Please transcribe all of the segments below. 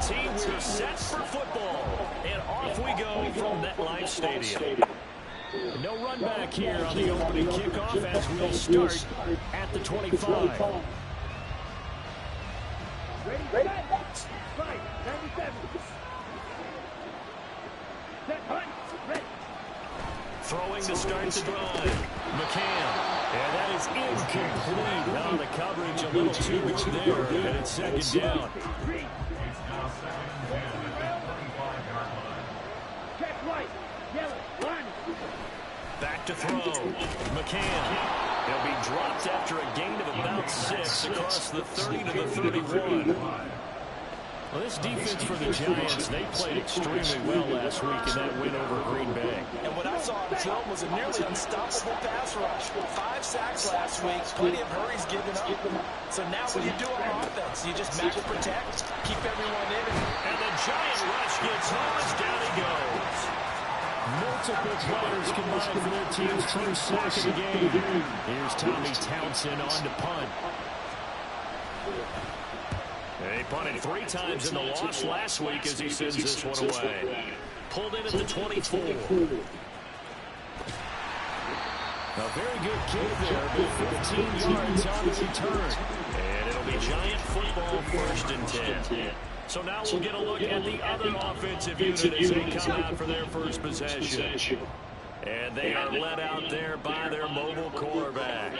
team, we're set for football. And off we go from MetLife Stadium. No run back here on the opening kickoff as we'll start at the 25. Ready? Throwing to start the drive. McCann. And that is incomplete. Now the coverage a little too good there. And it's second down. Back to throw. McCann. He'll be dropped after a gain of about 6 across the 30 to the 31. Well, this defense for the Giants, they played extremely well last week in that win over Green Bay. And what I saw on film was a nearly unstoppable pass rush. 5 sacks last week, plenty of hurries given up. So now what do you do on offense? You just match protect, keep everyone in. And the Giant rush gets lost. Down he goes. Multiple players combined for their team's first sack of the game. Here's Tommy Townsend on to punt. They punted 3 times in the loss last week as he sends this one away. Pulled in at the 24. A very good kick there, but 15 yards on the return. And it'll be Giant football, 1st and 10. So now we'll get a look at the other offensive unit as they come out for their first possession. And they are led out there by their mobile quarterback.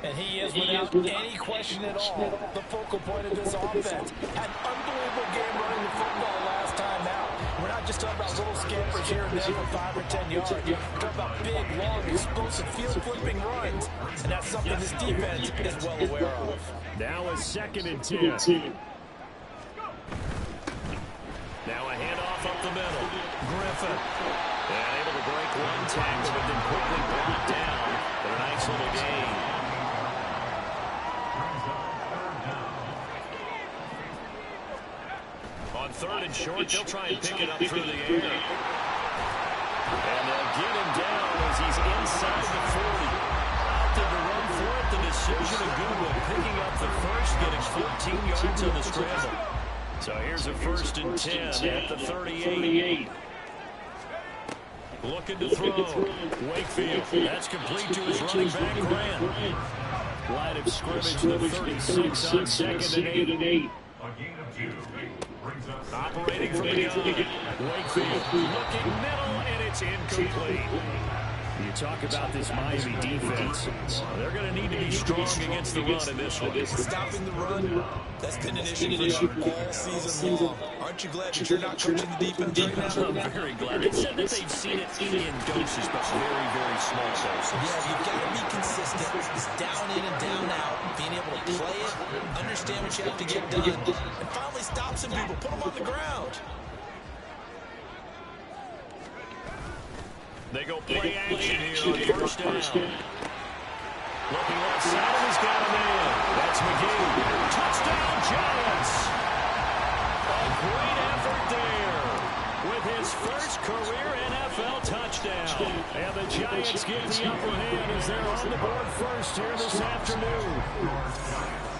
And he is, without any question at all, the focal point of this offense. Had an unbelievable game running the football last time out. We're not just talking about little scampers here and there for 5 or 10 yards. We're talking about big, long, explosive, field-flipping runs. And that's something this defense is well aware of. Now a 2nd and 10. Now a handoff up the middle. Griffin. And able to break one tackle, but then quickly brought down. But a nice little gain. On 3rd and short, they'll try and pick it up through the air. And they'll get him down as he's inside the 40. Out there to run for it, the decision of Goodwin picking up the first, getting 14 yards on the scramble. So here's a 1st and 10 at the 38. Looking to throw. Wakefield. That's complete to his running back, Grant. Line of scrimmage, the 36 on 2nd and 8. Operating from the gun. Wakefield looking middle, and it's incomplete. You talk about this Miami defense. They're going to need to be strong against the run in this one. Stopping the run, that's been an issue for them all season long. Aren't you glad that you're not coaching the defense right now? I'm very glad. They said that they've seen it in doses, but very, very small doses. Yeah, you've got to be consistent. It's down in and down out. Being able to play it, understand what you have to get done, and finally stop some people, put them on the ground. They go play action here on 1st down. Looking left side, and he's got him in. That's McGee. Touchdown, Giants. A great effort there with his first career NFL touchdown. And the Giants get the upper hand as they're on the board first here this afternoon.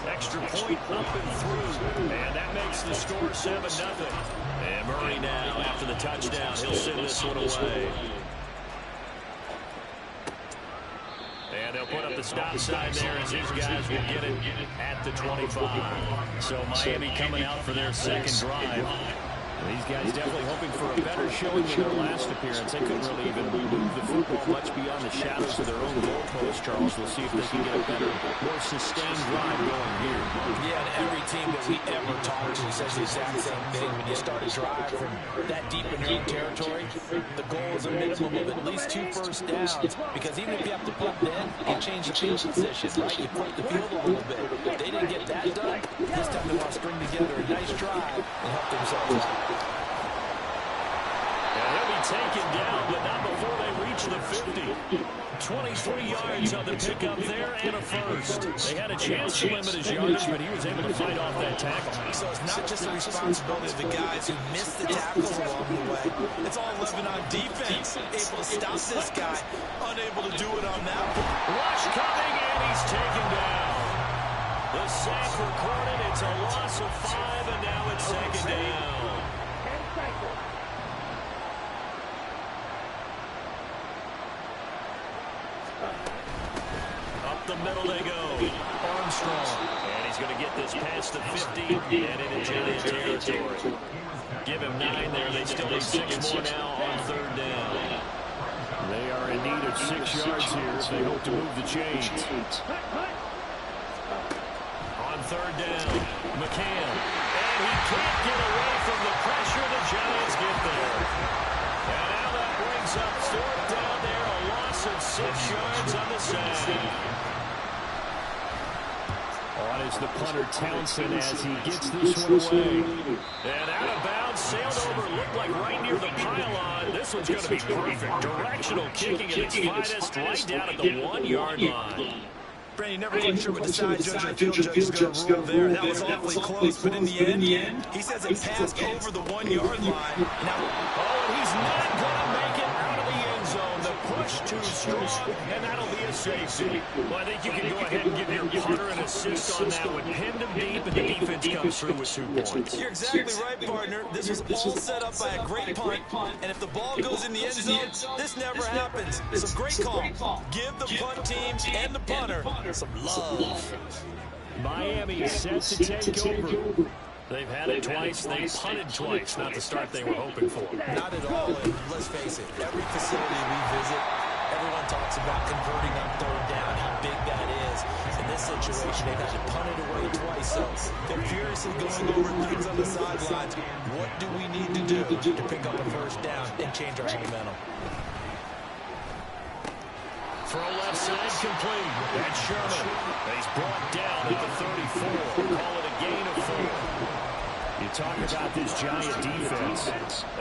Extra point up and through. And that makes the score 7-0. And Murray now, after the touchdown, he'll send this one away. And they'll put up the stop sign there as these guys will get it at the 25. So Miami coming out for their 2nd drive. These guys definitely hoping for a better showing than their last appearance. They couldn't really even move the football much beyond the shadows of their own goalpost, Charles. We'll see if they can get a better, more sustained drive going here. Yeah, and every team that we ever talk to says the exact same thing. When you start a drive from that deep in your own territory, the goal is a minimum of at least 2 first downs. Because even if you have to punt then, you change the field position, right? You flip the field a little bit. They didn't get that done. This time they want to string together a nice drive and help themselves out. And he'll be taken down, but not before they reach the 50. 23 yards on the pickup there and a first. They had a chance to limit his yardage, but he was able to fight off that tackle. So it's not just the responsibility of the guys who missed the tackles along the way. It's all Lebanon defense able to stop this guy, unable to do it on that one. Rush coming, and he's taken down. The sack recorded. It's a loss of 5, and now it's second down. Up the middle they go. Armstrong. And he's going to get this past the 50 and into Giants territory. Give him 9 there. They still need 6 more now on third down. They are in need of 6 yards here if they hope to move the chains. On third down, McCann. And he can't get away from the pressure. The Giants get there. And now that brings up 4th down there. A loss of 6 yards on the sack. On is the punter Townsend as he gets this one away. And out of bounds, sailed over, looked like right near the pylon. This one's going to be perfect. Directional kicking at its finest, right down at the 1-yard line. Brandon, never quite sure what the side judge or field judge is going to rule there. That was awfully close, but in the end, he says it passed over the 1-yard line. Now, and he's not going to make it out of the end zone. The push too strong, and that'll be a safety. Well, I think you can go ahead and give your punter an assist on that one. Pinned him deep, and the defense comes through with 2 points. You're exactly right, partner. This was all set up by a great punt, and if the ball goes in the end zone, this never happens. So great call. Give the punt team and the punter some love. Miami set to take over. They've had it twice. They punted twice. Not the start they were hoping for. Not at all. And let's face it, every facility we visit, everyone talks about converting on third down, how big that is. In this situation, they've had to punt it away twice. So they're furiously going over things on the sidelines. What do we need to do to pick up a first down and change our momentum? Throw left side complete. That's Sherman. He's brought down at the 34. Call it a gain of 4. You talk about this Giant defense.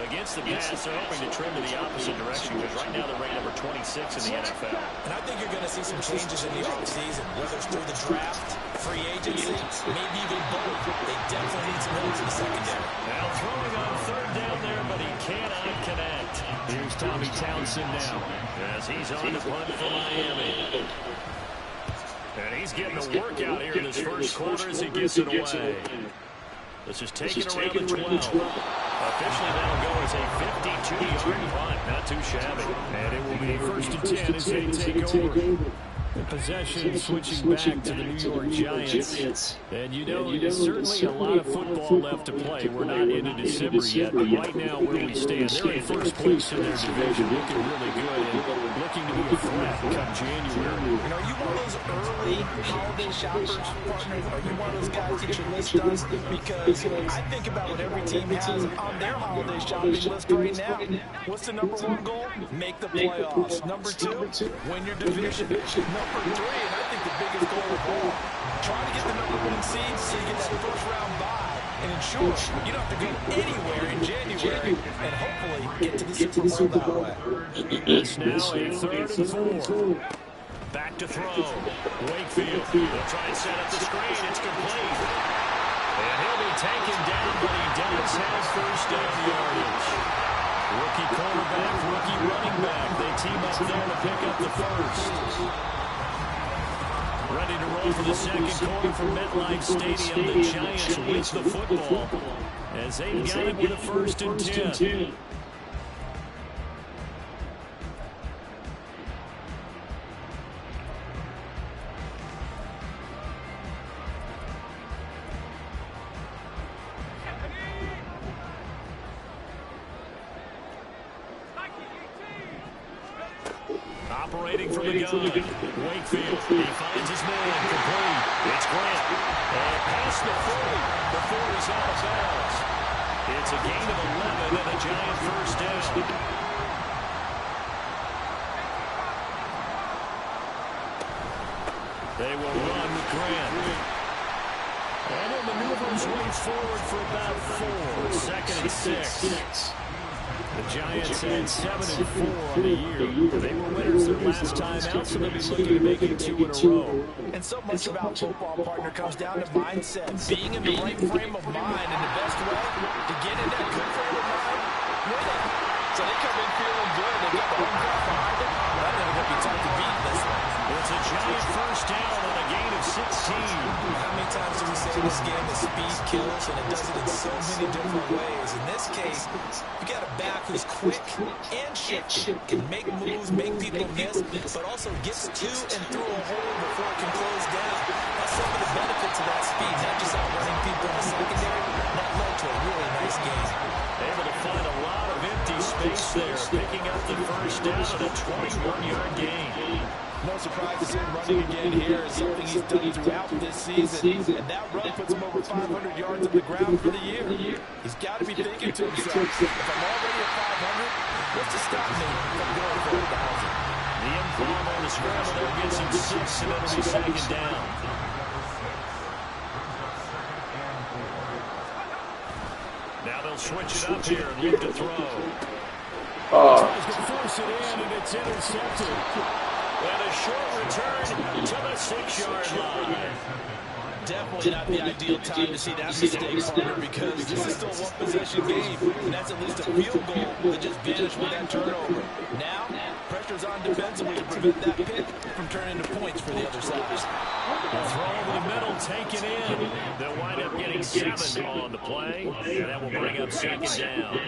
Against the pass, they're hoping to trim to the opposite direction because right now they're ranked number 26 in the NFL. And I think you're going to see some changes in the offseason, whether it's through the draft, free agency, maybe even both. They definitely need some help in the secondary. Now throwing on third down there, but he cannot connect. Here's Tommy Townsend now as he's on the punt for Miami. And he's getting a workout here in this first quarter as he gets it away. This is taken around the 12. Officially, that'll go as a 52-yard punt. Not too shabby. And it will be 1st and 10 as they take over. The possession switching back to the New York Giants. And you know, there's certainly a lot of football left to play. We're not into December yet, but right now where we stand, they're in first place in their division, looking really good and looking to be a threat come January. And are you one of those early holiday shoppers, partner? Are you one of those guys that your list does? Because I think about what every team has on their holiday shopping list right now. What's the #1 goal? Make the playoffs. #2, win your division. #3, and I think the biggest goal of all, try to get the #1 seed so you get that first round bye and ensure you don't have to go anywhere in January and hopefully get to the Super Bowl that way. It's now a 3rd and 4. Back to throw. Wakefield. They'll try and set up the screen. It's complete. And he'll be taken down, but he does have first down yardage. Rookie quarterback, rookie running back. They team up there to pick up the first. Ready to roll for the second quarter from MetLife Stadium. The Giants with the football as they've got it with a 1st and 10. Operating from the gun. Wakefield. He finds his man. Complete. It's Grant. And past the 40 before he's out of bounds. It's a gain of 11 and a Giant first down. They will run with Grant. And he'll maneuver his way forward for about 4. 2nd and 6. The Giants had 7-4 on the year. They were winners their last time out, so they'll be looking to make it 2 in a row. And so much about football, partner, comes down to mindset. Being in the right frame of mind, and the best way to get in that good frame of mind, winning. So they come in feeling good. They got the home crowd behind them. But they're going to be tough to beat this one. It's a Giant first down on a gain of 16. That means say this game is speed kills, and it does it in so many different ways. In this case, you got a back who's quick and shifty, can make moves, make people miss, but also gets to and through a hole before it can close down. That's some of the benefits of that speed, not just outrunning people in the secondary. That led to a really nice game. Able to find a lot of empty space there, picking up the first down at a 21-yard gain. No surprise to see him running again here. It's something he's done throughout this season. And that run puts him over 500 yards on the ground for the year. He's got to be thinking to himself, if I'm already at 500, what's to stop me from going for 1,000? The improv on the scramble there gets him 6, and it'll be second down. Now they'll switch it up here and look to throw. Tries to force it in, and it's intercepted. And a short return to the 6-yard line. Definitely not the ideal time to see that mistake, partner, because this is still a one-possession game, and that's at least a field goal that just vanished with that turnover. Now, pressure's on defensively to prevent that pick from turning into points for the other side. A throw over the middle, taken in. They'll wind up getting 7 on the play, and that will bring up second down.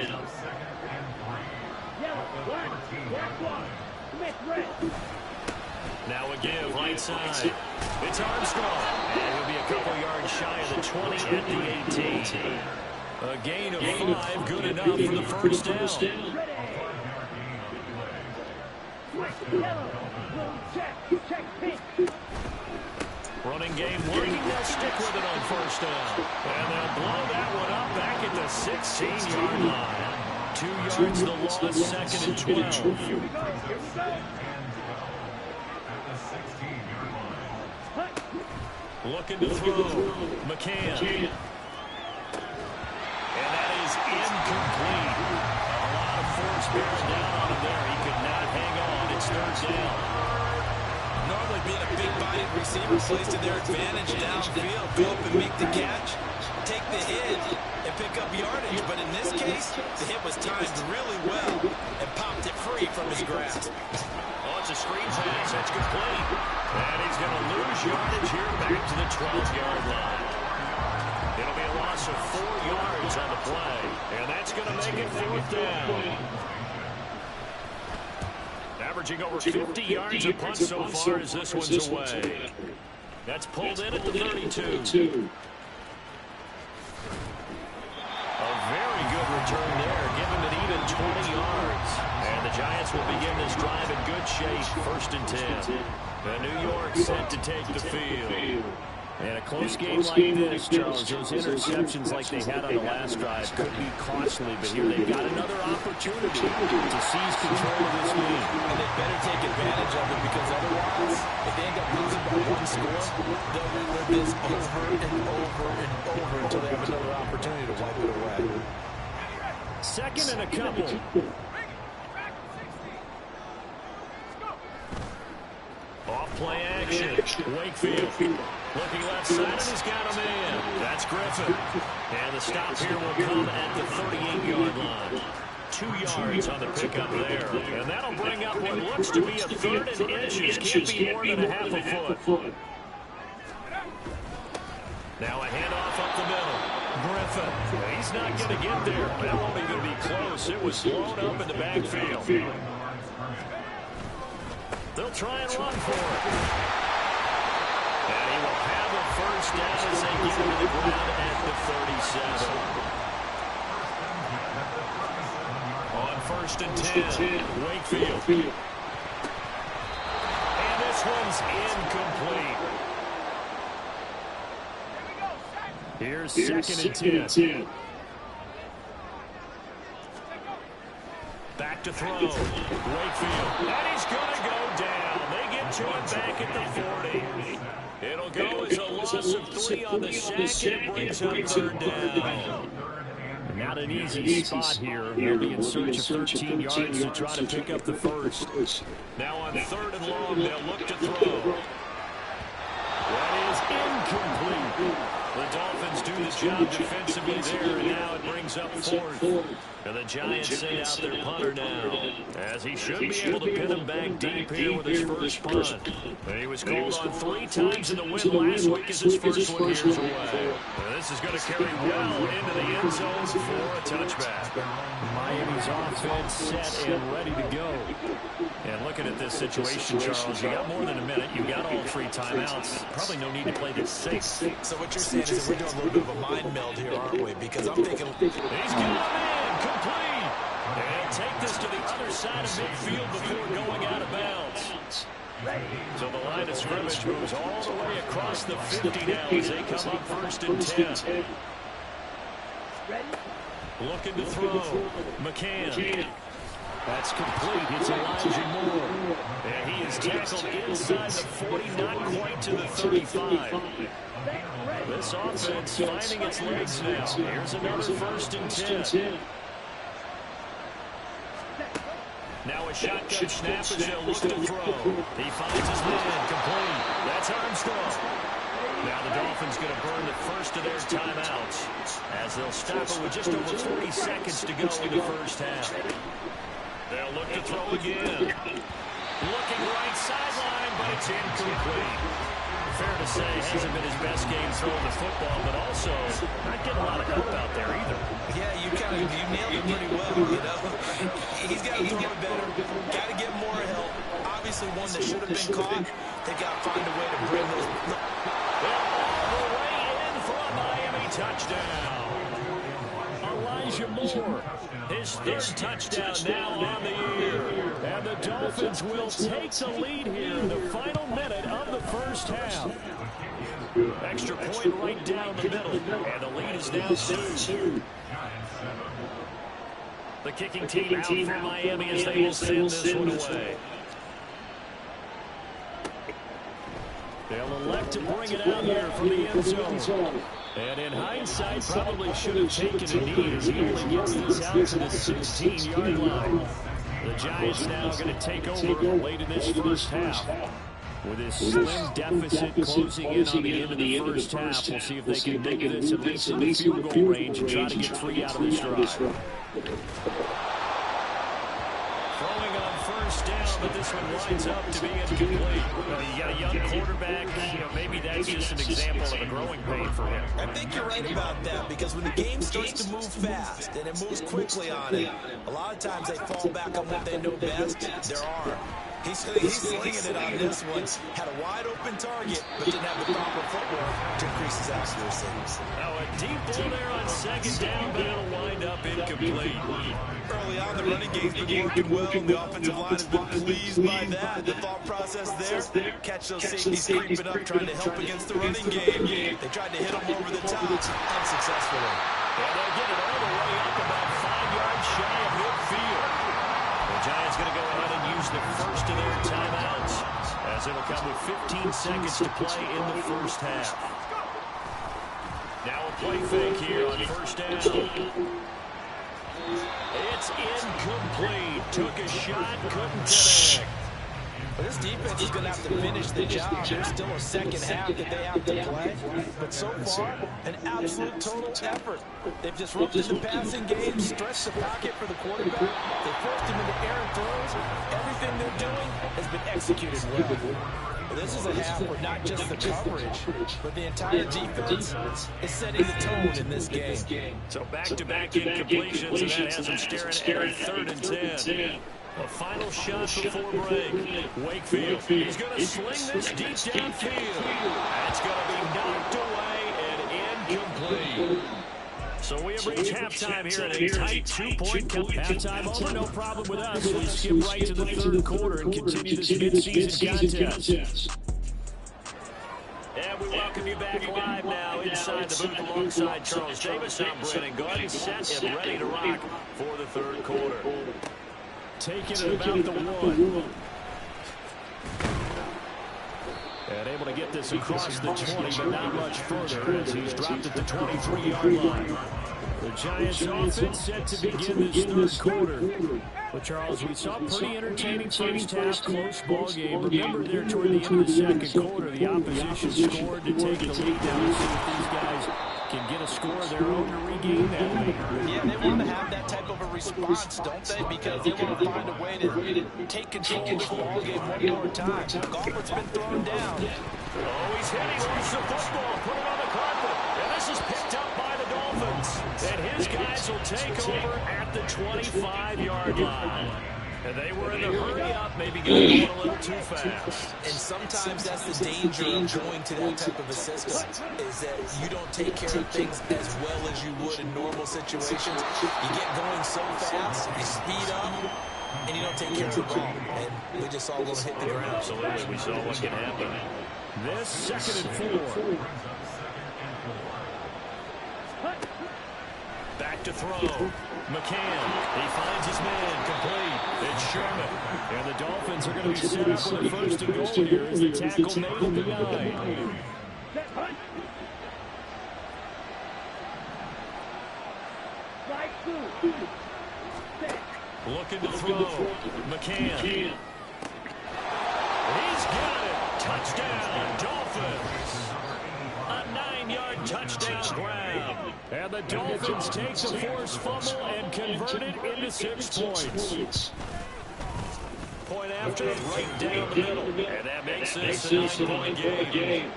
Now a give, right side. It's Armstrong. And he'll be a couple yards shy of the 20 at the 18. A gain of 5, good enough for the first down. Running game working. They'll stick with it on first down. And they'll blow that one up back at the 16-yard line. 2 yards the loss, second and 12. Looking to throw. McCann. And that is incomplete. A lot of force bearing down on him there. He could not hang on. It's third down. Normally being a big-bodied receiver plays to their advantage downfield. Go up and make the catch, take the hit, and pick up yardage. But in this case, the hit was timed really well and popped it free from his grasp. Oh, it's a screen pass. That's complete. And he's going to lose yardage here back to the 12-yard line. It'll be a loss of 4 yards on the play. And that's going to make it fourth down. Averaging over 50 yards a punt so far as this one's away. That's pulled in at the 32. A very good return there, giving it even 20 yards. And the Giants will begin this drive in good shape, first and 10. And New York set to take the field. And a close game like this, Charles, those interceptions like they had on the last drive could be costly, but here they've got another opportunity to seize control of this game. And they better take advantage of it, because otherwise, if they end up losing by 1 score, they'll relive this over and over and over until they have another opportunity to wipe it away. Second and a couple. Off play action. Wakefield. Looking left side, and he's got a man. That's Griffin. And the stop here will come at the 38-yard line. 2 yards on the pickup there. And that'll bring up what looks to be a third and inches. Can't be more than a half a foot. Now a handoff up the middle. Griffin. He's not going to get there. That won't even be close. It was blown up in the backfield. They'll try and run for it. And he will have a first down as they get him to the ground at the 37. On first and 10, Wakefield. And this one's incomplete. Here's second and 10. Back to throw. Wakefield. And he's going to go down. They get to him back at the 40. It'll go as a loss of 3 on the sack, and it brings up third down. Not an easy spot here. They'll be in search of 13 yards to try to pick up the first. Now on third and long, they'll look to throw. That is incomplete. The Dolphins do the job defensively there, and now it brings up fourth. And the Giants send out their punter now, as he should be able to pin him back deep here with his first punt. He was called on 3 times in the win last week as his first one here's away. This is going to carry well into the end zone for a touchback. Miami's offense set and ready to go. And looking at this situation, Charles, you got more than a minute. You got all 3 timeouts. Probably no need to play this safe. So what you're saying is that we're doing a little bit of a mind meld here, aren't we? Because I'm thinking he's got him in, complete. And take this to the other side of midfield before going out of bounds. So the line of scrimmage moves all the way across the 50 now as they come up 1st and 10. Looking to throw. McCann. That's complete. It's Elijah Moore. And he is tackled inside the 40, not quite to the 35. This offense finding its legs now. Here's another 1st and 10. Now a shotgun snap as they'll look to throw. He finds his man, complete. That's Armstrong. Now the Dolphins going to burn the first of their timeouts as they'll stop it with just over 40 seconds to go in the first half. They'll look to throw again. Looking right sideline, but it's incomplete. Fair to say, hasn't been his best game throwing the football, but also not getting a lot of help out there either. Yeah, you nailed it pretty well, you know. He's got to throw it better. Got to get more help. Obviously, one that should have been caught. They've got to find a way to bring those. All the way in for a Miami touchdown. Elijah Moore, his 3rd touchdown now on the year. And the Dolphins will take the lead here in the final minute of the first half. Extra point right down the middle, and the lead is now 2. The kicking team out for Miami as they will send this one away. They'll elect to bring it out here from the end zone. And in hindsight, probably should have taken a knee as he only gets this out to the 16-yard line. The Giants now going to take over late in this first half. With this slim deficit closing in on the end of the first half, we'll see if they can dig this at least in the field goal range and try to get 3 out of this drive. Throwing on first down, but this one winds up to be incomplete. You got a young quarterback. Maybe that's just an example of a growing pain for him. I think you're right about that, because when the game starts to move fast and it moves quickly on it, a lot of times they fall back on what they know best, their arm. He's slinging it on this one. Had a wide-open target, but didn't have the proper footwork to increase his accuracy. Now a deep ball there on 2nd down, but it'll wind up incomplete. Early on, the running game's been working well, and the offensive line has been pleased by that. The thought process there, catch those safeties creeping up, trying to help against the running game. They tried to hit him over the top, unsuccessfully. And they'll get it all the way up about 5 yards shy of midfield. The Giants going to go ahead and use the first of their timeouts, as it'll come with 15 seconds to play in the first half. Now a play fake here on 1st down. It's incomplete. Took a shot, couldn't connect. But this defense is going to have to finish the job. There's still a second half that they have to play. But so far, an absolute total effort. They've disrupted the passing game, stretched the pocket for the quarterback. They forced him into errant throws. Everything they're doing has been executed well. This is a half where not just the coverage, but the entire defense is setting the tone in this game. So back-to-back incompletions, and that has them staring at a 3rd and 10. A final shot before break. Wakefield, he's going to sling this deep downfield. That's going to be knocked away and incomplete. So we have reached halftime here at a tight 2-point count. Halftime over, no problem with us. We skip right to the 3rd quarter and continue this mid-season contest. And we welcome you back live now inside the booth alongside Charles Davis. I'm Brennan Gordon, set and ready to rock for the 3rd quarter. Taking it about the 1. And able to get this across the 20, but not much further as he's dropped at the 23-yard line. The Giants offense set to begin this 3rd quarter. Well, Charles, we saw a pretty entertaining first half, close ball game. Remember there toward the end of the second quarter, the opposition scored to take the lead down to see if these guys can get a score of their own to regain that lead. Yeah, they want to have that type of a response, don't they? Because they want to find a way to take control of this ball game one more time. Golfer's been thrown down. Oh, he's hitting loose the football, put it on the carpet. And this is picked up by the Dolphins. And his guys will take over at the 25-yard line. And they were in the hurry up, maybe going a little too fast. And sometimes that's the danger of going to that type of a system, is that you don't take care of things as well as you would in normal situations. You get going so fast, you speed up, and you don't take care of the ball. And we just saw them hit the ground. Absolutely, we saw what can happen. This 2nd and 4. Back to throw. McCann, he finds his man, complete. It's Sherman. And the Dolphins are going to be set up for the 1st and goal here as the tackle made at the 9. Looking to throw. McCann. He's got it. Touchdown, Dolphins. A 9-yard touchdown grab. And the Dolphins take the forced fumble and convert it into 6 points. Point after, right down the middle. And that makes this a 9-point game.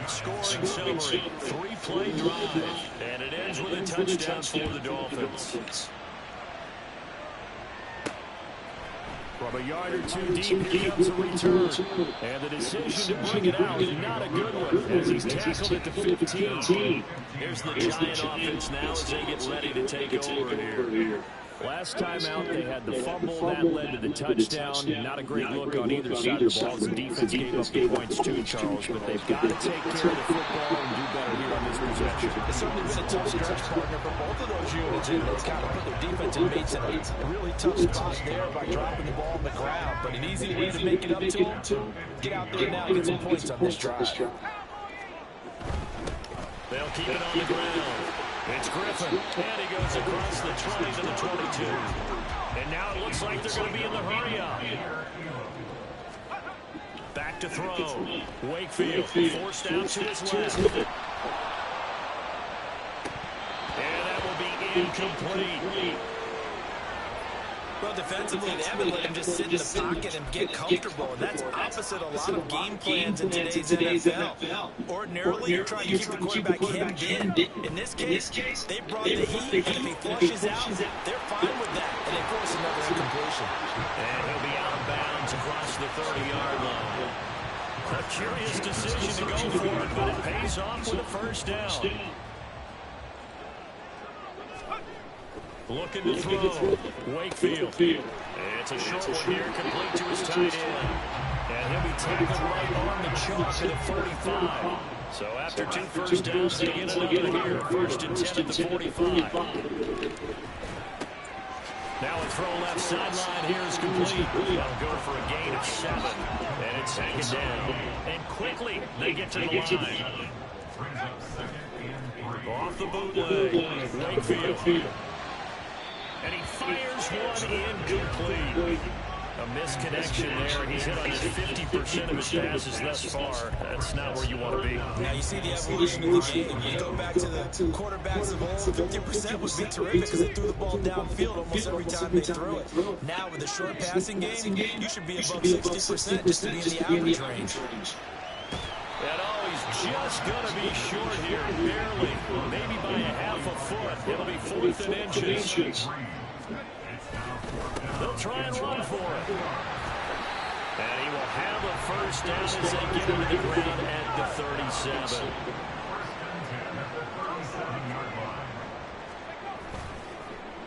Scoring summary, 3-play drive. And it ends with a touchdown for the Dolphins. From a yard or two deep, here comes a return. And the decision to bring it out, not a good one, as he's tackled at the 15. Here's the Giant offense now as they get ready to take over here. Last time out, they had the fumble. That led to the touchdown. Not a great look on either side of the ball. The defense gave up the points too, Charles, but they've got to take care of the football and do better here on this possession. It's certainly been a tough stretch, partner, for both of those units, and they've got to put their defensive mates in a really tough spot there by dropping the ball on the ground. But an easy way to make it up to them, get out there now and get some points on this drive. They'll keep it on the ground. It's Griffin, and he goes across the 20 to the 22. And now it looks like they're going to be in the hurry-up. Back to throw. Wakefield forced out to his left. And that will be incomplete. Well, defensively, they haven't let him just sit in the pocket and get comfortable. And that's opposite a lot of game plans in today's NFL. Ordinarily, you're trying to keep the quarterback hemmed in. In this case, they brought the heat, and if he flushes out, they're fine with that. And they force another incompletion. And he'll be out of bounds across the 30-yard line. A curious decision to go for it, but it pays off with a first down. Looking to throw. Wakefield. It's a short one here, complete to his tight end. And he'll be tackled right on the chalk at the 45. So after 2 first downs, they get another here. 1st and 10 at the 45. Now a throw left sideline here is complete. They'll go for a gain of 7. And it's 2nd down. And quickly, they get to the line. Off the bootleg. Wakefield. And he fires one incomplete. A misconnection there. He's hit on his 50% of his passes thus far. That's not where you want to be. Now you see the evolution of the game. You go back to the quarterbacks of old, 50% would be terrific because they threw the ball downfield almost every time they threw it. Now with the short passing game, you should be above 60% just to be in the average range. And oh, he's just going to be short here, barely, maybe by a half a foot. It'll be 4th and inches. They'll try and run for it. And he will have a first down as they get him to the ground at the 37.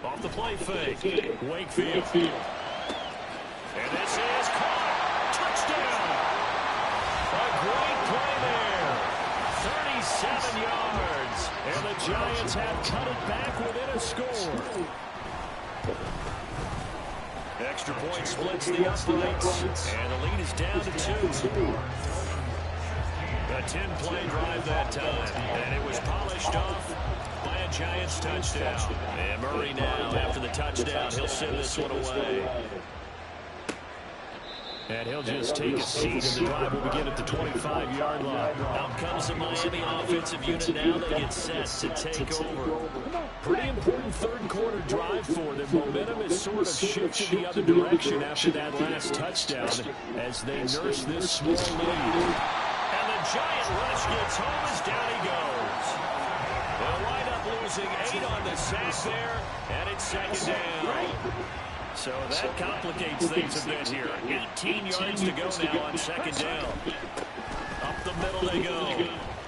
Off the play fake. Wakefield. And this is caught. Touchdown. A great play there. 37 yards. And the Giants have cut it back within a score. Extra point splits the uprights. And the lead is down to 2. A 10-play drive that time. And it was polished off by a that Giants touchdown. And Murray now, after the touchdown, he'll send this one away. And he'll just take a seat, and the drive will begin at the 25-yard line. Out comes the Miami offensive unit now. They get set to take over. Pretty important third-quarter drive for them. Momentum has sort of shifted the other direction after that last touchdown as they nurse this small lead. And the Giant rush gets home as down he goes. They'll wind up losing 8 on the sack there, and it's second down. So that complicates things a bit here. 18 yards to go now on second down. Up the middle they go.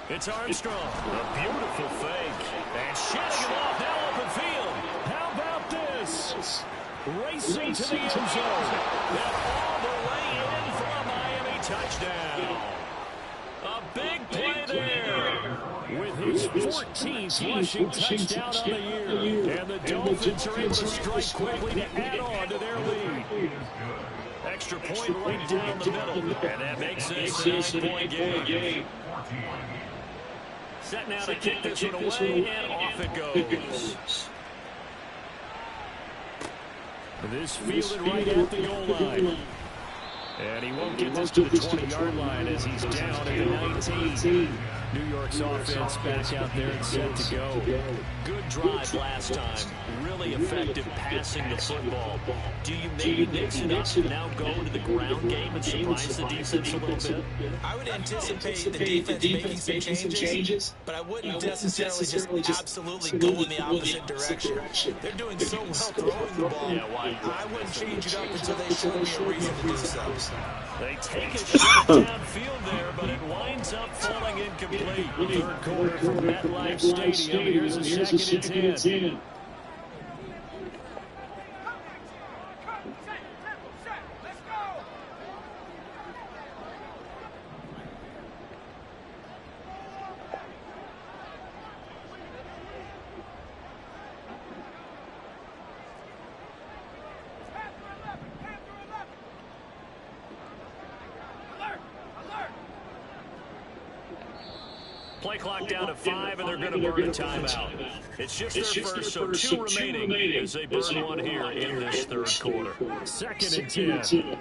It's Armstrong. A beautiful fake. And shedding him off now open field. How about this? Racing to the end zone. And all the way in for a Miami touchdown. A big play there. With his 14th rushing touchdown on the year. And the Dolphins are able to strike quickly to add on to their lead. Extra point right down the middle. And that makes this a 9-point game. Set now to kick this one away, and off it goes. This fielded right at the goal line. And he won't get this to the 20-yard line as he's down at the 19. New York's offense back out there and set to go. Good drive last time. Really effective passing the football. Do you maybe mix it up and now go into the ground game and surprise the defense a little bit? I would anticipate the defense making some changes, but I wouldn't necessarily just absolutely go in the opposite direction. They're doing so well throwing the ball. Yeah, why? I wouldn't change it up until they showed me a reason to do so. They take a shot downfield there, but it winds up falling incomplete. Third quarter from MetLife Stadium. Here's a second and 10. Play clock down to 5, and they're going to burn a timeout. It's just their first, so 2 remaining as they burn one here in this third quarter. Second and 10.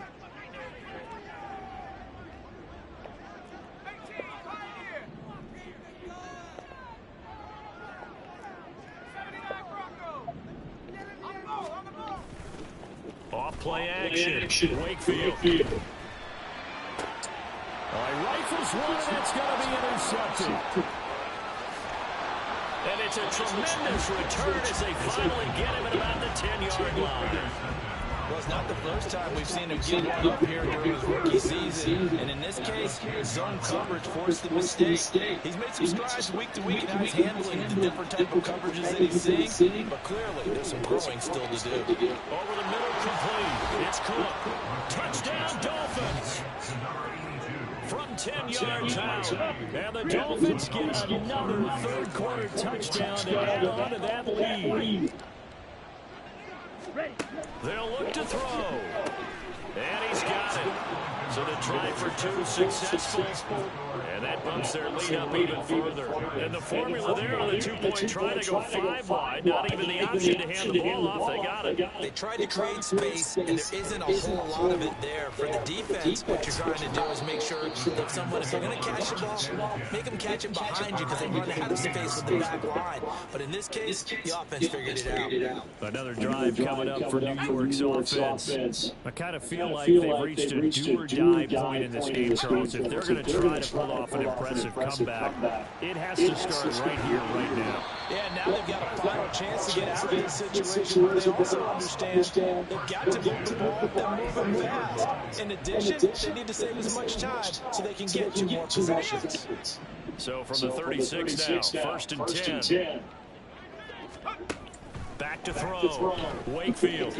Off play action. Wakefield. Rifles one, and that's going to be intercepted. And it's a tremendous return as they finally get him at about the 10-yard line. Well, it's not the first time we've seen him get one up here during his rookie season. And in this case, zone coverage forced the mistake. He's made some strides week to week, and now he's handling the different type of coverages that he's seeing. But clearly, there's some growing still to do. Over the middle, complete. It's Cook. Touchdown, Dolphins. From 10 yards out. And the Dolphins get another third quarter touchdown to add on to that lead. They'll look to throw. And he's got it. So the try for 2 successful. And that bumps their lead up even further. And the formula there on the 2-point try to go 5 wide. Not even the option to hand the ball off. They got it. They tried to create space, and there isn't a whole lot of it there. For the defense, what you're trying to do is make sure that if you're going to catch the ball, make them catch it behind you because they run out of space with the back line. But in this case, the offense figured it out. Another drive coming up for New York's offense. I kind of feel like they've reached a do-or-die point in this game, Charles. If they're going to try to pull off an impressive comeback, it has to start right here, right now. Yeah, now they've got a final chance to get out of this situation, but they also understand they've got to move the ball, they're moving fast. In addition, they need to save as much time so they can get 2 more possessions. So from the 36 now, first and 10. Back to throw. Wakefield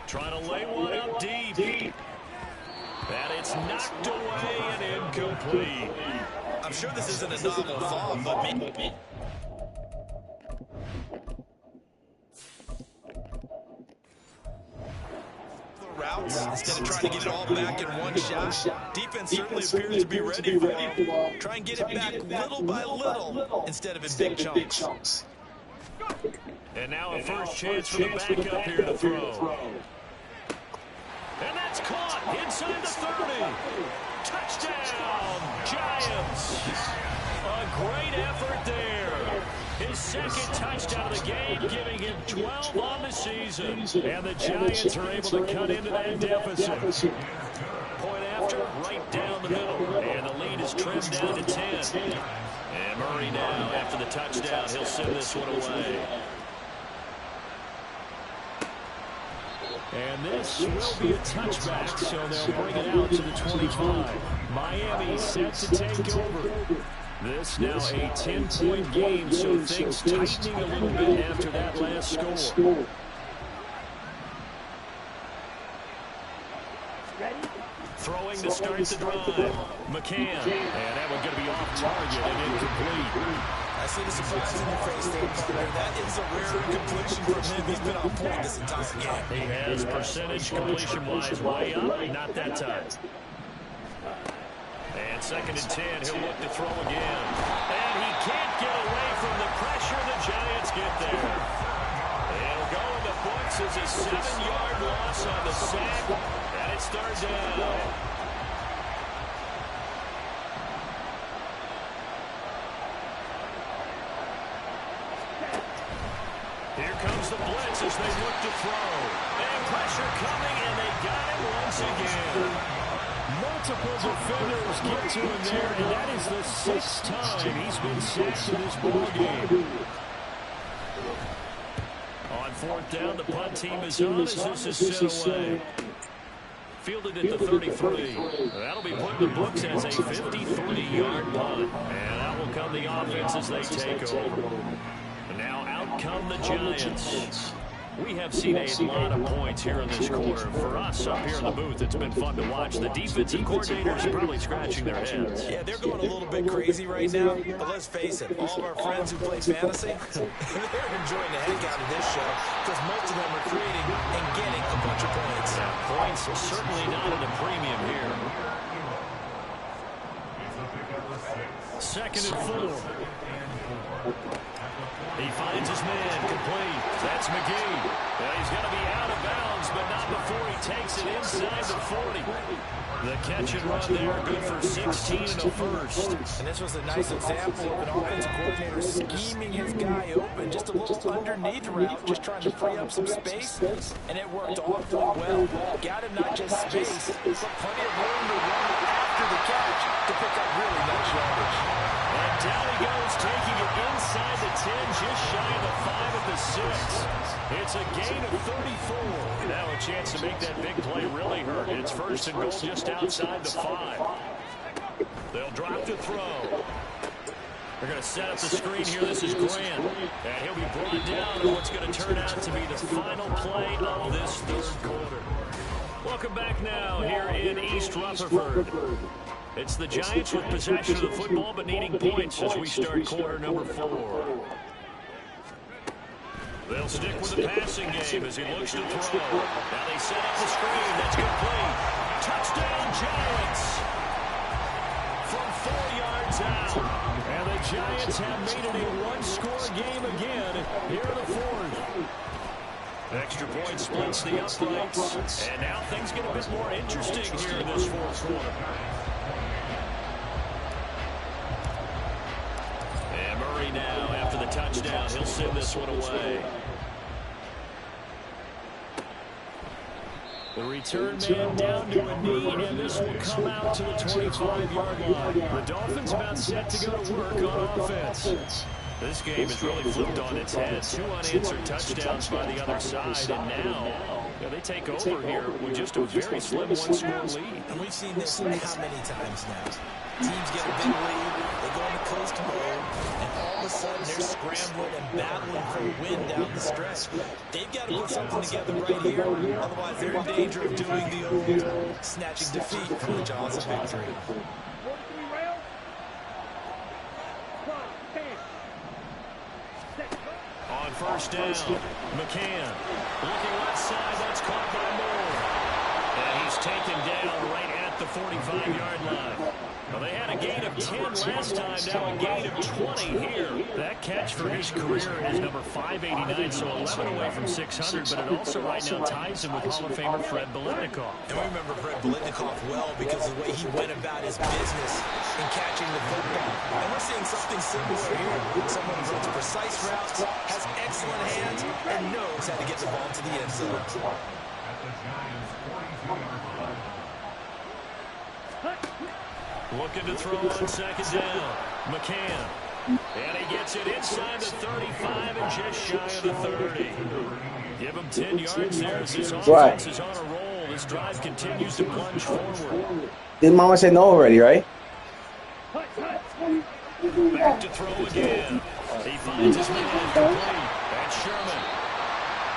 trying to lay one up deep. And it's knocked away and incomplete. I'm sure this isn't a novel fall, but maybe. Routes instead of trying to get it all back in one shot. Defense certainly appears to be ready for it. Try and get it back little by little instead of in big chunks. And now a first chance for the backup here to throw. And that's caught inside the 30. Touchdown, Giants. A great effort there. His second touchdown of the game, giving him 12 on the season. And the Giants are able to cut into that deficit. Point after, right down the middle. And the lead is trimmed down to 10. And Murray now, after the touchdown, he'll send this one away. And this will be a touchback, so they'll bring it out to the 25. Miami set to take over. This now a 10-point game, so things tightening a little bit after that last score. Throwing to start the drive. McCann. And that one going to be off target and incomplete. I see the surprise in your face there, partner. That is a rare completion from him. He's been on point this entire game. He has percentage completion-wise way up. Not that time. And 2nd and 10, he'll look to throw again. And he can't get away from the pressure. The Giants get there. It'll go in the books as a 7-yard loss on the sack. And it's 3rd down. Here comes the blitz as they look to throw. And pressure coming, and they got him once again. Multiple defenders get to him there, and that is the 6th time he's been sacked in this ballgame. On 4th down, the punt team is on as this is set away. Fielded at the 33. That'll be put in the books as a 53-yard punt. And that will come the offense as they take over. Now out come the Giants. We have seen a lot of points here in this quarter. For us up here in the booth, it's been fun to watch. The defensive coordinators are probably scratching their heads. Yeah, they're going a little bit crazy right now. But let's face it, all of our friends who play fantasy, they're enjoying the heck out of this show because most of them are creating and getting a bunch of points. Yeah, points certainly not at a premium here. 2nd and 4. He finds his man complete. That's McGee. Well, he's going to be out of bounds, but not before he takes it inside the 40. The catch and run there, good for 16 and a first. And this was a nice example of an offensive coordinator scheming his guy open. Just a little underneath route, just trying to free up some space. And it worked awfully well. Got him not just space, but plenty of room to run after the catch to pick up really nice yardage. And down he goes, taking it inside the 10, just shy of the 5 at the 6. It's a gain of 34. Now a chance to make that big play really hurt. It's 1st and goal just outside the 5. They'll drop to throw. They're going to set up the screen here. This is Grant. And he'll be brought down in what's going to turn out to be the final play of this 3rd quarter. Welcome back now here in East Rutherford. It's the Giants with possession of the football but needing points as we start quarter number 4. They'll stick with the passing game as he looks to throw. Now they set up the screen. That's complete. Touchdown, Giants! From 4 yards out. And the Giants have made it a one-score game again here in the 4th. Extra point splits the uprights. And now things get a bit more interesting here in this 4th quarter. And Murray now, after the touchdown, he'll send this one away. The return man down to a knee, and this will come out to the 25-yard line. The Dolphins about set to go to work on offense. This game is really flipped on its head. 2 unanswered touchdowns by the other side, and now they take over here with just a very slim one-score lead. And we've seen this how many times now? Teams get a big lead, they go into coast mode, and all of a sudden they're scrambling and battling for a win down the stretch. They've got to put something together right here, otherwise they're in danger of doing the old snatching defeat from the jaws of victory. On 1st down, McCann looking left side, that's caught by Moore. And he's taken down right at at the 45-yard line. Well, they had a gain of 10 last time, now a gain of 20 here. That catch for his career is number 589, so 11 away from 600, but it also right now ties him with Hall of Famer Fred Biletnikoff. And we remember Fred Biletnikoff well because of the way he went about his business in catching the football. And we're seeing something similar here. Someone who runs precise routes, has excellent hands, and knows how to get the ball to the end zone. Looking to throw on second down. McCann. And he gets it inside the 35 and just shy of the 30. Give him 10 yards there as this offense is on a roll. This drive continues to plunge forward. Didn't Mama say no already, right? Back to throw again. He finds his man complete. That's Sherman.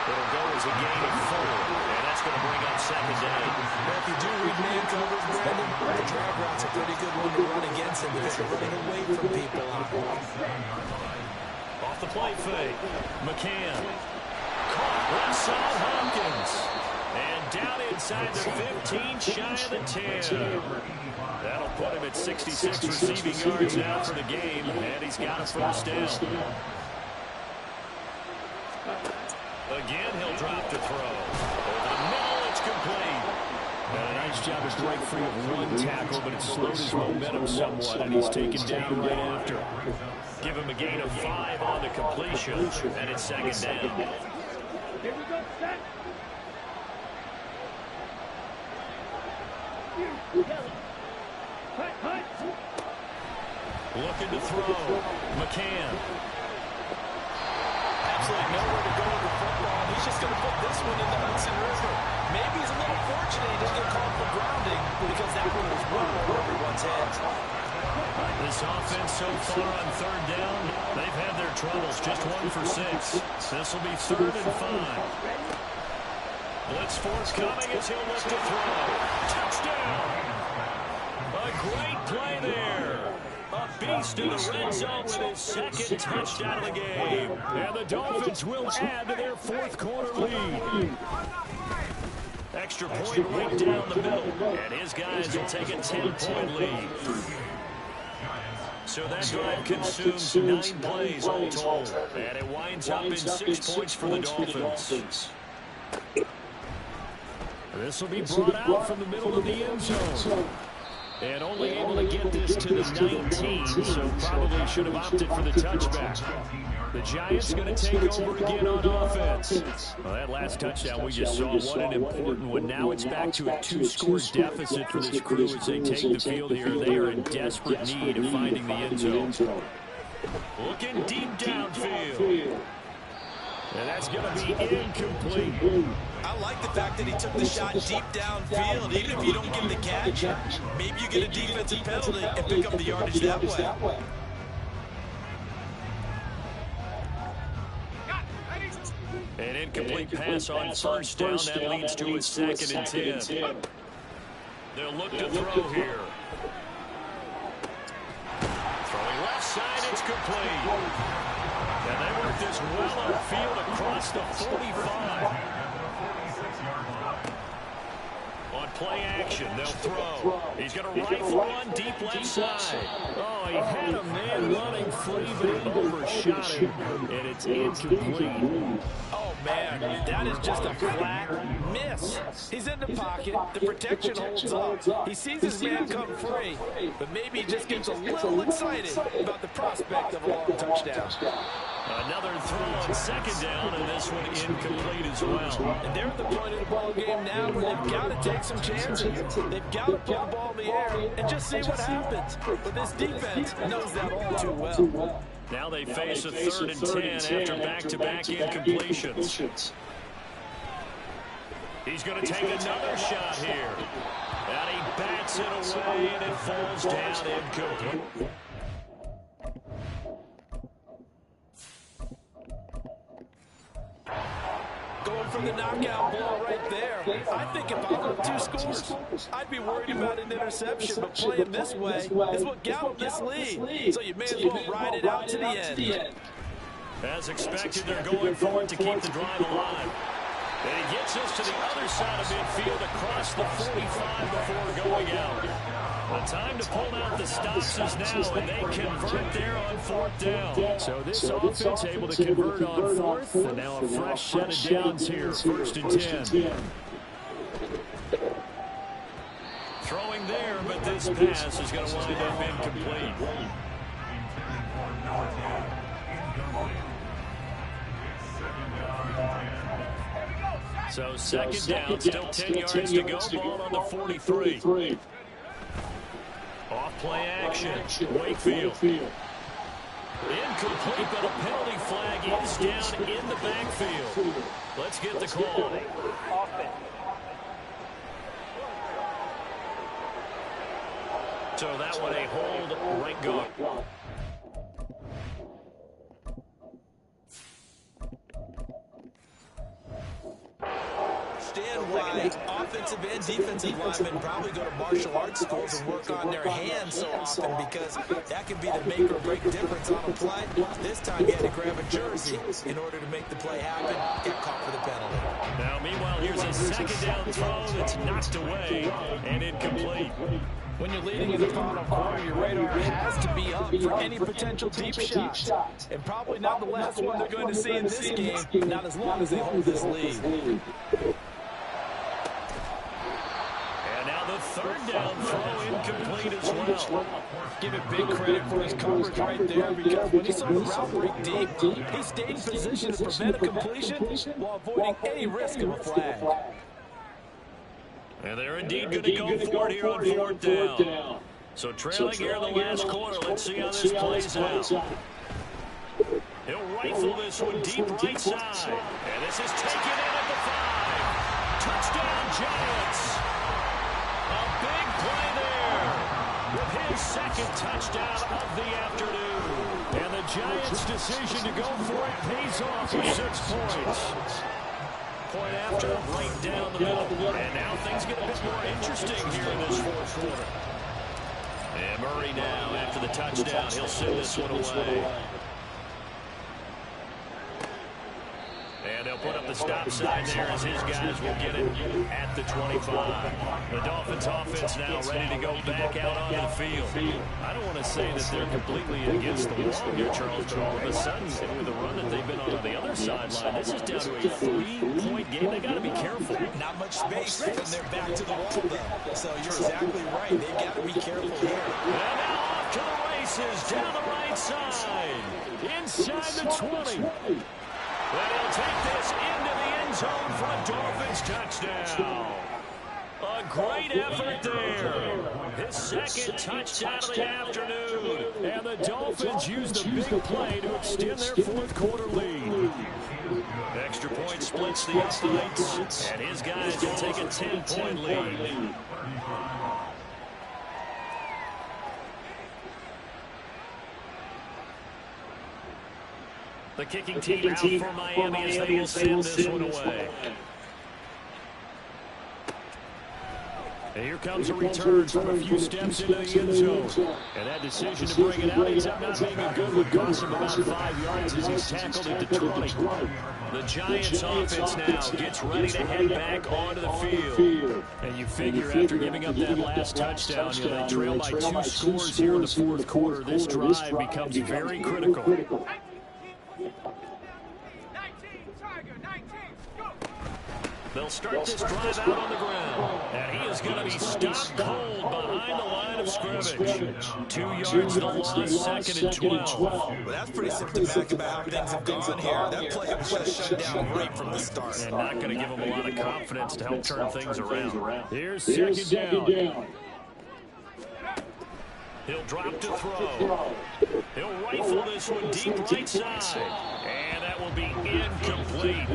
It'll go as a gain of 4. And that's going to bring up second down. But if you do read man coverage, Brandon, the drag route's a pretty good one to run against him because you're running away from people. Off the play fake. McCann. Caught left side Hopkins. And down inside the 15, shy of the 10. That'll put him at 66 receiving yards now for the game. And he's got a first down. Again, he'll drop to throw. Over the middle, it's complete. And a nice job to break free of one tackle, but it slowed his momentum somewhat, and he's taken down right after. Give him a gain of 5 on the completion, and it's second down. Here we go, set. Looking to throw. McCann. Absolutely nowhere to go with the football. He's just going to put this one in the Hudson River. Maybe he's a little fortunate he didn't get called for grounding because that one was well over everyone's heads. This offense so far on third down, they've had their troubles. Just 1 for 6. This will be 3rd and 5. Blitz forthcoming as he'll look to throw. Touchdown! A great play there. A beast in the red zone with his second touchdown of the game. And the Dolphins will add to their fourth quarter lead. Extra point right down the middle. And his guys will take a 10-point lead. So that drive consumes 9 plays all told. And it winds up in 6 points for the Dolphins. This will be brought out from the middle of the end zone. And only able to get this to the 19, so probably should have opted for the touchback. The Giants going to take over again on offense. Well, that last touchdown we just saw, what an important one. Now it's back to a 2-score deficit for this crew as they take the field here. They are in desperate need of finding the end zone. Looking deep downfield. And that's going to be incomplete. I like the fact that he took the shot deep downfield. Even if you don't get the catch, maybe you get a defensive penalty and pick up the yardage that way. An incomplete pass on first down. That leads to a 2nd and 10. They'll look to throw here. Throwing left side, it's complete. And they work this well upfield across the 45. On play action, they'll throw. He's going to rifle on deep left side. Oh, he had a man running free, but he overshot him, and it's incomplete. Oh, man, that is just a flat miss. He's in the pocket. The protection holds up. He sees his man come free, but maybe he just gets a little excited about the prospect of a long touchdown. Another throw on second down, and this one incomplete as well. And they're at the point of the ball game now where they've got to take some chances. They've got to put the ball in the air and just see what happens. But this defense knows that all too well. Now they face a 3rd and 10 after back-to-back incompletions. He's going to take another shot here. And he bats it away, and it falls down incomplete. Going from the knockout ball right there. I think if I were 2 scores, I'd be worried about an interception, but playing this way is what got him this lead. So you may as well ride it out to the end. As expected, they're going for it to keep the drive alive. And he gets us to the other side of midfield across the 45 before going out. The time to pull out the stops is now, and they convert there on 4th down. So this offense able to convert on 4th, and now a fresh set of downs here, 1st and 10. Throwing there, but this pass is going to wind up incomplete. So 2nd down, still 10 yards to go, ball on the 43. Off play action, Wakefield. Incomplete, but a penalty flag is down in the backfield. Let's get the call. So that one a hold, right guard. Understand why offensive and defensive linemen probably go to martial arts schools and work on their hands so often, because that can be the make or break difference on a play. This time he had to grab a jersey in order to make the play happen. Got caught for the penalty. Now, meanwhile, here's a 2nd down throw that's knocked away and incomplete. When you're leading in the final quarter, your radar has to be up for any potential deep shots. And probably not the last one they're going to see in this game, not as long as they hold this lead. And now the 3rd down throw incomplete as well. Give it big credit for his coverage right there, because when he saw the route break deep, he stayed in position to prevent a completion while avoiding any risk of a flag. And they're indeed going to go for it here on 4th down. So trailing here in the last quarter. Let's see how this plays out. He'll rifle this one deep right side. And this is taken in at the 5. Touchdown, Giants. A big play there with his 2nd touchdown of the afternoon. And the Giants' decision to go for it pays off with 6 points. Point after, right down the middle. And now things get a bit more interesting here in this 4th quarter. And Murray now, after the touchdown, he'll send this one away. And they'll put up the stop sign there as his guys will get it at the 25. The Dolphins offense now ready to go back out onto the field. I don't want to say that they're completely against the wall here, Charles, but all of a sudden, with the run that they've been on the other sideline, this is down to a 3-point game. They got to be careful. Not much space when they're back to the wall, though. So you're exactly right. They've got to be careful here. And now off to the races, down the right side, inside the 20. But he'll take this into the end zone for a Dolphins touchdown. A great effort there. His 2nd touchdown of the afternoon. And the Dolphins use the big play to extend their 4th quarter lead. Extra point splits the uprights. And his guys will take a 10-point lead. The kicking team out for Miami as they will send this one away. And here comes a return from a few steps into the end zone. And that decision to bring it out ends up not being a good one. Cost him about 5 yards as he's tackled at the 20. The Giants offense now gets ready to head back onto the field. And you figure after giving up that last touchdown, they trail by 2 scores here in the 4th quarter. This drive becomes very critical. They'll start this drive out on the ground. And he is going to be stopped cold behind the line of scrimmage. 2 yards to the loss, 2nd and 12. Well, that's pretty symptomatic about how things have gone here. That play was shut down right from the start. And not going to give him a lot of confidence to help turn things around. Here's 2nd down. He'll drop to throw. He'll rifle this one deep right side. And that will be incomplete.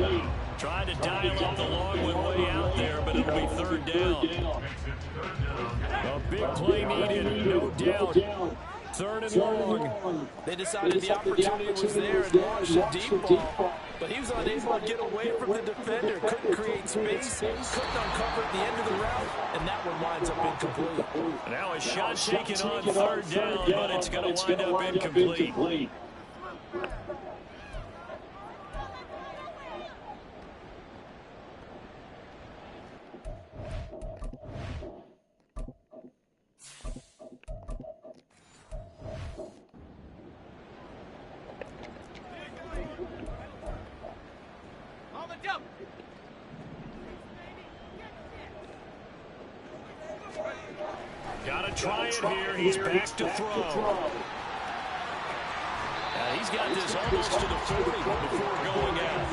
Trying to dial up the long one way out there, but it'll be 3rd down. A big play needed, no doubt. 3rd and long. They decided the opportunity was there and launched a deep ball. But he was unable to get away from the defender. Couldn't create space. Couldn't uncover at the end of the route. And that one winds up incomplete. Now a shot taken on 3rd down, but it's going to wind up incomplete. Got to try it here. He's back to throw. He's got this almost to the 40 before going out.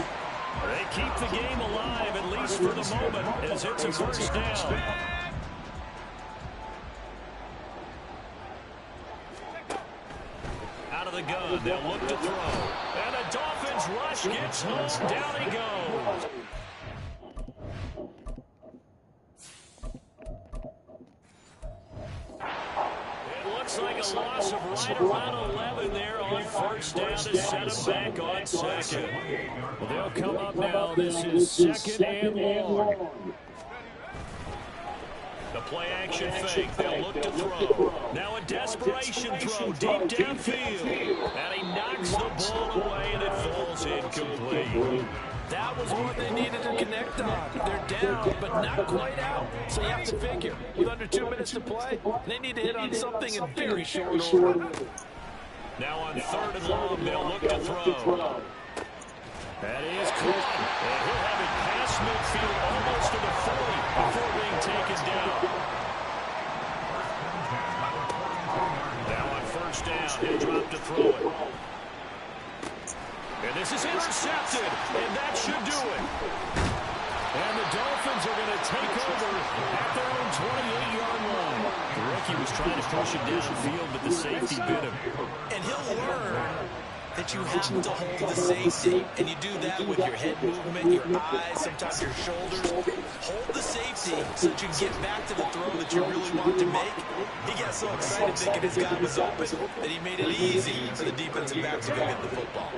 They keep the game alive, at least for the moment, as it's a first down. Out of the gun, they'll look to throw. And a Dolphins rush gets home. Down he goes. Looks like a loss of right around 11 there on first down to set him back on second. Well, they'll come up now. This is second and long. The play action fake. They'll look to throw. Now a desperation throw deep downfield. And he knocks the ball away and it falls incomplete. That was what they needed to connect on. They're down, but not quite out. So you have to figure, with under 2 minutes to play, they need to hit on something in very short order. Now on third and long, they'll look to throw. That is caught. And he'll have it past midfield almost to the 40 before being taken down. Now on first down, he'll drop to throw it. And this is intercepted, and that should do it. And the Dolphins are going to take over at their own 28-yard line. The rookie was trying to push it downfield, but the safety bit him. And he'll learn that you have to hold the safety. And you do that with your head movement, your eyes, sometimes your shoulders. Hold the safety so that you can get back to the throw that you really want to make. He got so excited thinking his guy was open that he made it easy for the defensive back to go get the football.